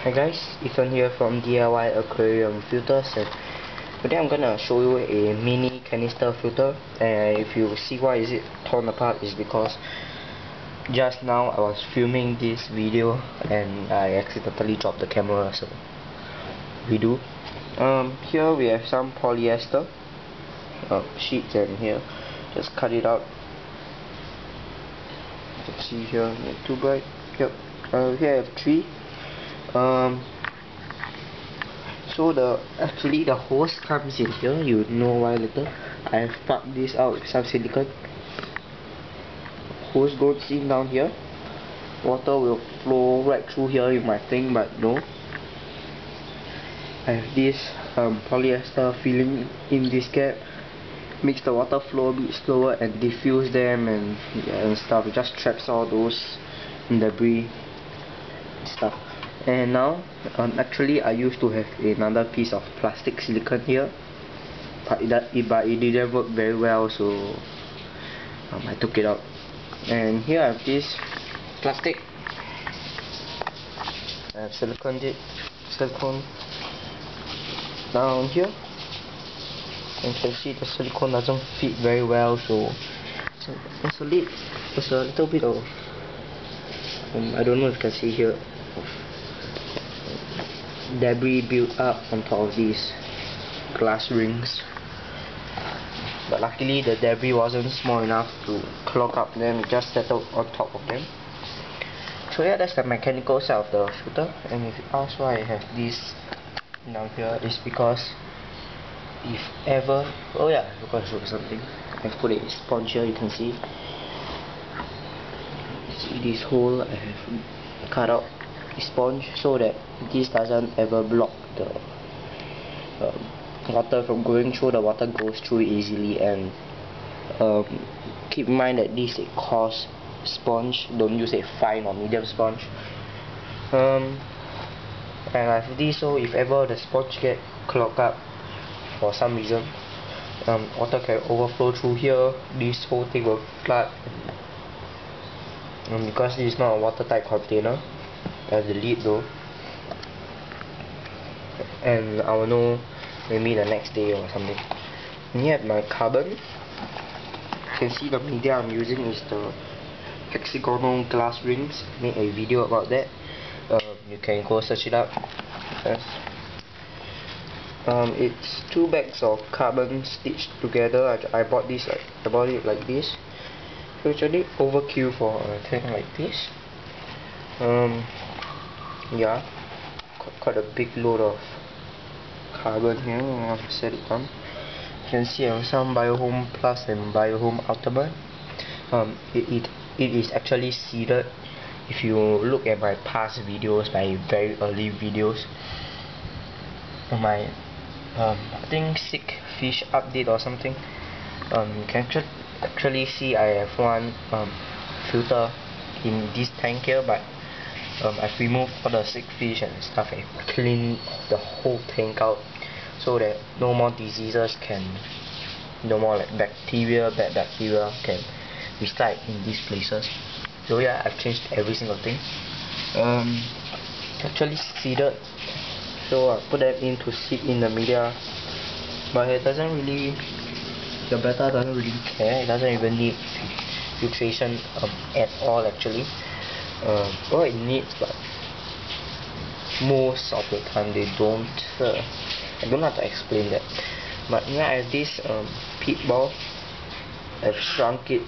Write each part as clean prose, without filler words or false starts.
Hi guys, Ethan here from DIY Aquarium Filters, and today I'm gonna show you a mini canister filter. And if you see why is it torn apart, is because just now I was filming this video and I accidentally dropped the camera, so redo. Here we have some polyester sheets, and here just cut it out. You can see here, not too bright. Yep. Here I have 3. So actually the hose comes in here. You know why later. I have plugged this out with some silicone. Hose goes in down here. Water will flow right through here in my thing, but no. I have this polyester filling in this gap. Makes the water flow a bit slower and diffuse them and stuff. It just traps all those debris stuff. And now, actually I used to have another piece of plastic silicone here, but it didn't work very well, so I took it out. And here I have this plastic. I have silicone down here, and you can see the silicone doesn't fit very well, so there's a little bit of I don't know if you can see here, debris built up on top of these glass rings, but luckily the debris wasn't small enough to clog up them. It just settled on top of them. So yeah, that's the mechanical side of the filter. And if you ask why I have this down here, it's because if ever, oh yeah, I forgot to show you something. I've put a sponge here. You can see this hole. I have cut out sponge so that this doesn't ever block the water from going through. The water goes through easily. And keep in mind that this is a coarse sponge. Don't use a fine or medium sponge. And I have this, so if ever the sponge get clogged up for some reason, water can overflow through here. This whole thing will flood. Because this is not a watertight container. I have the lid though, and I will know maybe the next day or something. And here I have my carbon. You can see the media I'm using is the hexagonal glass rings. I made a video about that. You can go search it up. Yes. It's 2 bags of carbon stitched together. I bought it like this. So actually overkill for a thing like this. Yeah, quite a big load of carbon here. I'll set it on. You can see I have some Biohome Plus and Biohome Ultimate. It is actually seeded. If you look at my past videos, my very early videos, my I think sick fish update or something, you can actually see I have one filter in this tank here, but I've removed all the sick fish and stuff and cleaned the whole tank out so that no more diseases no more like bad bacteria can reside in these places. So yeah, I've changed every single thing. Actually seeded, so I put that in to seed in the media, but it doesn't really, the betta doesn't really care. It doesn't even need filtration at all actually. Well, it needs, but most of the time they don't. I don't know how to explain that. But now I have this peat ball. I've shrunk it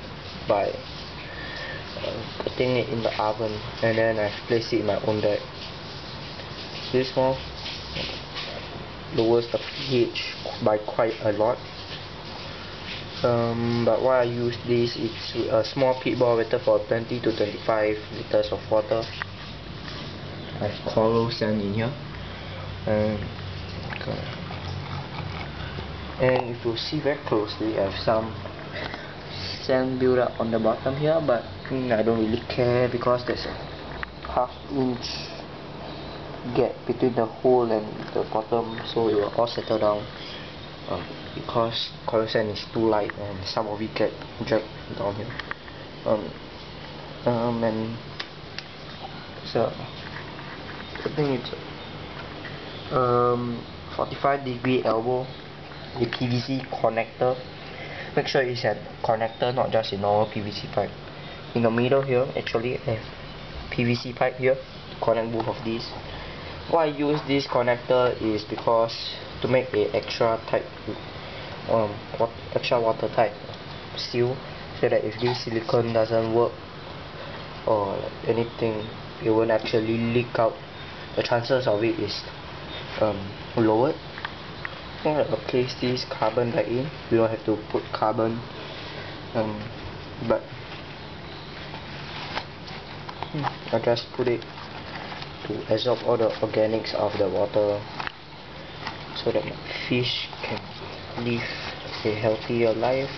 by putting it in the oven, and then I've placed it in my own bag. This one lowers the pH by quite a lot. But why I use this, it's a small peat ball rated for 20 to 25 liters of water. I have coral sand in here, and if you see very closely, I have some sand build up on the bottom here, but I don't really care because there's a ½ inch gap between the hole and the bottom, so it will all settle down. Because coral sand is too light and some of it get dragged down here. And so I think it's 45-degree elbow, a PVC connector. Make sure it's a connector, not just a normal PVC pipe. In the middle here, actually I have PVC pipe here to connect both of these. Why I use this connector is because to make a extra tight, extra watertight seal, so that if this silicone doesn't work or anything, it won't actually leak out. The chances of it is lowered. I think I'll place this carbon back in. You don't have to put carbon, but I just put it to absorb all the organics of the water, so that my fish can live a healthier life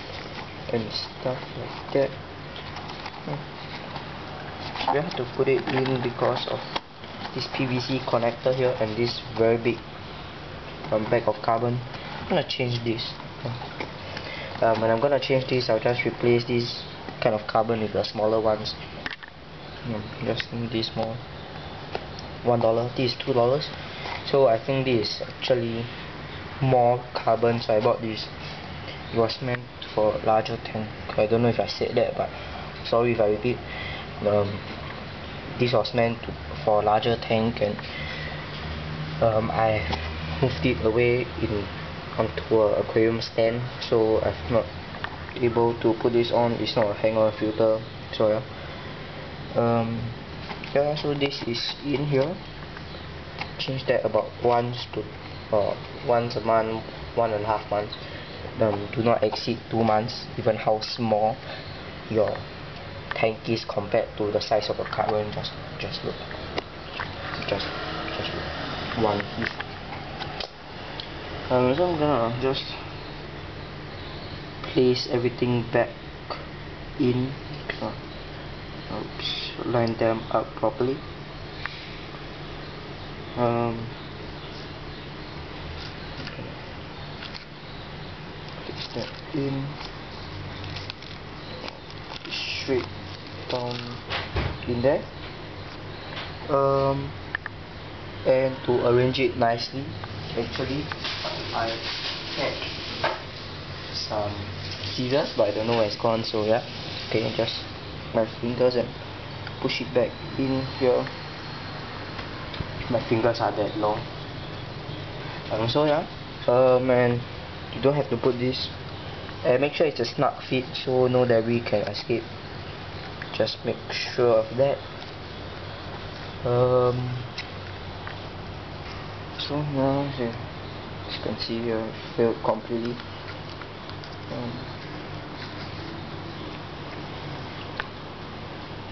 and stuff like that. We have to put it in because of this PVC connector here and this very big bag of carbon. I'm gonna change this. When I'm gonna change this, I'll just replace this kind of carbon with the smaller ones. Just in this small $1, this is $2. So I think this is actually more carbon, so I bought this. It was meant for larger tank. I don't know if I said that, but sorry if I repeat. This was meant for larger tank, and I moved it away onto an aquarium stand, so I'm not able to put this on. It's not a hanger filter, so yeah, so this is in here. Change that about once a month, 1.5 months. Do not exceed 2 months, even how small your tank is compared to the size of the carbon. Just look, just look. One. So I'm gonna just place everything back in. Oops, line them up properly. Place that in straight down in there. And to arrange it nicely, actually I had some scissors, but I don't know where it's gone, so yeah. Okay, just my fingers and push it back in here. My fingers are that long. So yeah, and you don't have to put this, and make sure it's a snug fit so no debris can escape. Just make sure of that. So now, as you can see here, it failed completely.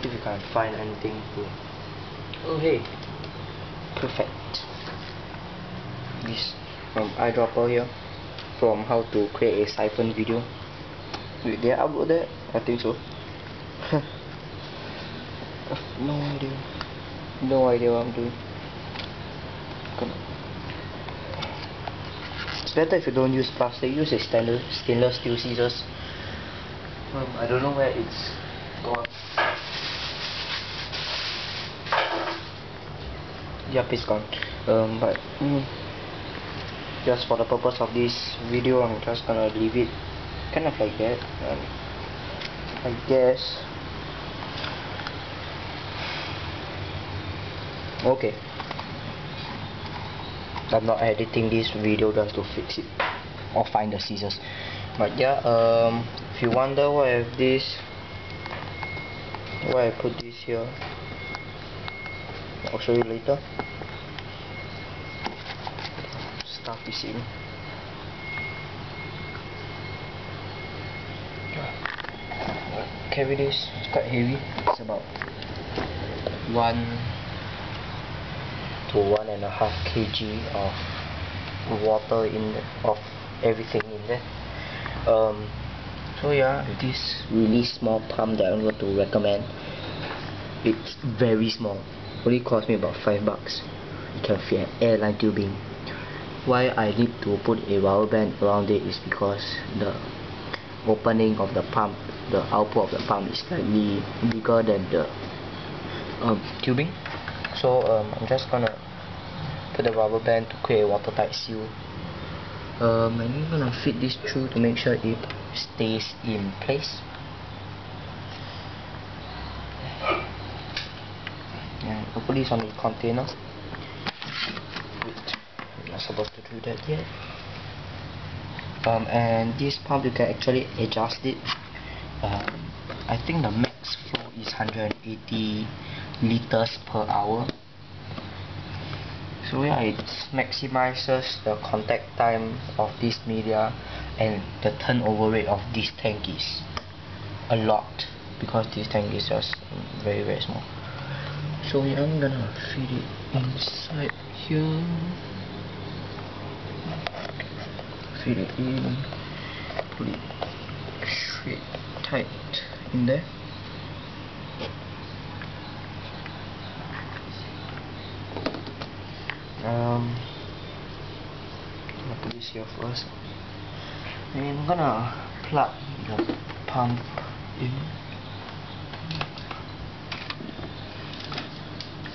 If you can't find anything here. Oh hey, perfect. This eyedropper here, from how to create a siphon video. Did they upload that? I think so. No idea what I'm doing. It's better if you don't use plastic, use a stainless steel scissors. I don't know where it's gone. Yep, it's gone. But just for the purpose of this video, I'm just gonna leave it kind of like that. I guess. Okay. I'm not editing this video just to fix it or find the scissors. But yeah, if you wonder why I have this, why I put this here, I'll show you later. Stuff is in. Carry this, it's quite heavy. It's about 1 to 1.5 kg of water in there, of everything in there. So yeah, this really small pump that I'm going to recommend, it's very small, only cost me about $5. It can fit an airline tubing. Why I need to put a rubber band around it is because the opening of the pump, the output of the pump is slightly bigger than the tubing, So I'm just gonna put the rubber band to create a watertight seal. And I'm gonna fit this through to make sure it stays in place. And I'll put this on the container. Wait, I'm not supposed to do that yet. And this pump, you can actually adjust it. I think the max flow is 180 liters per hour. So yeah, it maximizes the contact time of this media, and the turnover rate of this tank is a lot, because this tank is just very small. So yeah, I'm gonna feed it inside here. Feed it in, put it straight tight in there. I'm gonna put this here first, and I'm gonna plug the pump in.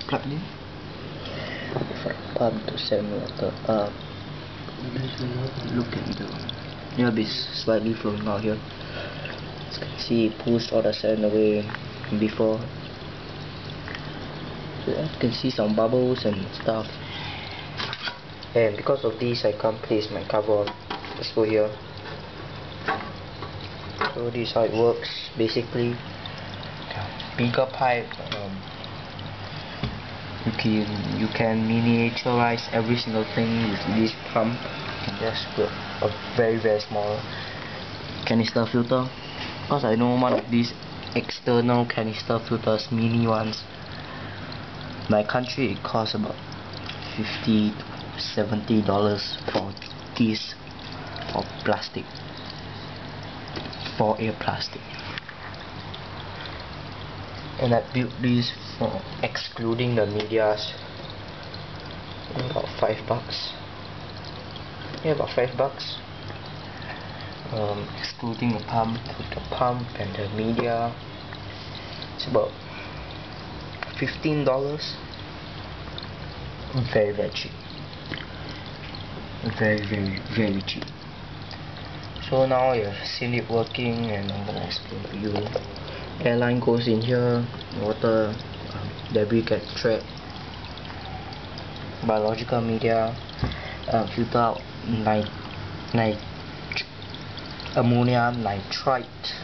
Plug in. Pump to send water up. Look at the, it'll be slightly flowing out here. As you can see, it pushed all the sand away before. So you can see some bubbles and stuff. And because of this, I can't place my cover on. Let's go here. So this is how it works. Basically, bigger pipe. You can miniaturize every single thing with this pump. And just put a very small canister filter. Because I know one of these external canister filters, mini ones, my country, it costs about $50 to $70 for this, for plastic, for air plastic. And I built this for excluding the medias, about $5. Yeah, about $5. Excluding the pump and the media, it's about $15. Very cheap. Very cheap. So now you've seen it working, and I'm gonna explain to you. Airline goes in here, water, debris gets trapped, biological media filter out ammonia nitrite,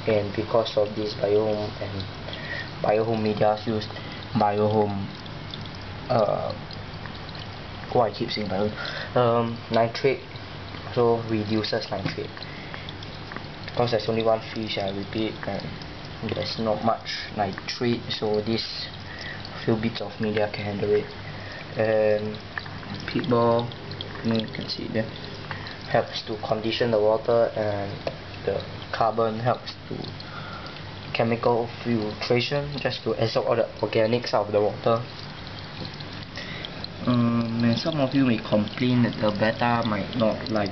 and because of this biohome and biohome media used, biohome I keep saying nitrate, so reduces nitrate. Because there's only one fish, I repeat, and there's not much nitrate, so this few bits of media can handle it. And peat ball, you can see there, helps to condition the water, and the carbon helps to chemical filtration, just to absorb all the organics out of the water. And some of you may complain that the betta might not like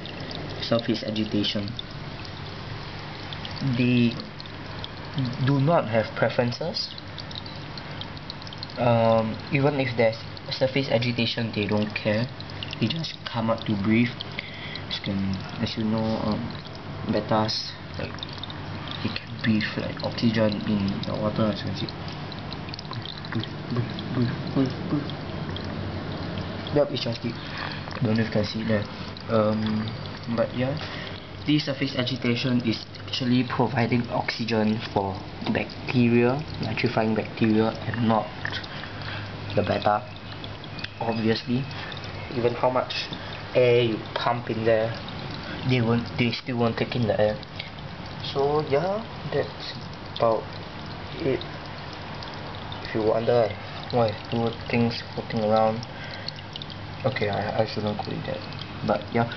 surface agitation. They do not have preferences. Even if there's surface agitation, they don't care. They just come up to breathe. As you know, bettas, like, they can breathe like oxygen in the water, as you can see. Breathe. Yep, it's just deep. I don't know if you can see that. But yeah, this surface agitation is actually providing oxygen for bacteria, nitrifying bacteria, and not the betta. Obviously, even how much air you pump in there, they still won't take in the air. So yeah, that's about it. If you wonder why I do things floating around, okay, I shouldn't call it that, but yeah,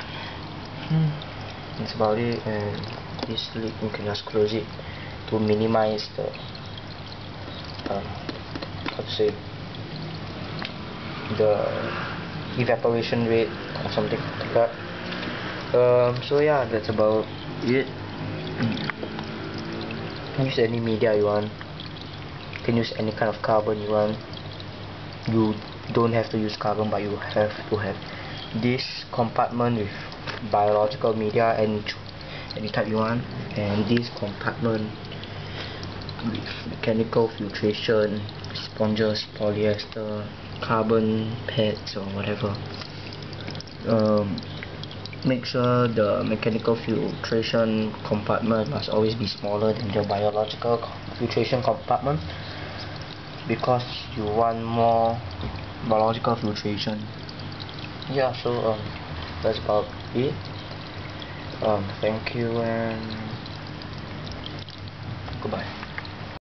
that's about it. And this lid, you can just close it to minimize the how to say, the evaporation rate or something like that. So yeah, that's about it. Use any media you want, you can use any kind of carbon you want, you don't have to use carbon, but you have to have this compartment with biological media and any type you want, and this compartment with mechanical filtration, sponges, polyester, carbon pads or whatever. Make sure the mechanical filtration compartment must always be smaller than the biological filtration compartment, because you want more biological filtration. Yeah, so that's about it. Thank you and goodbye.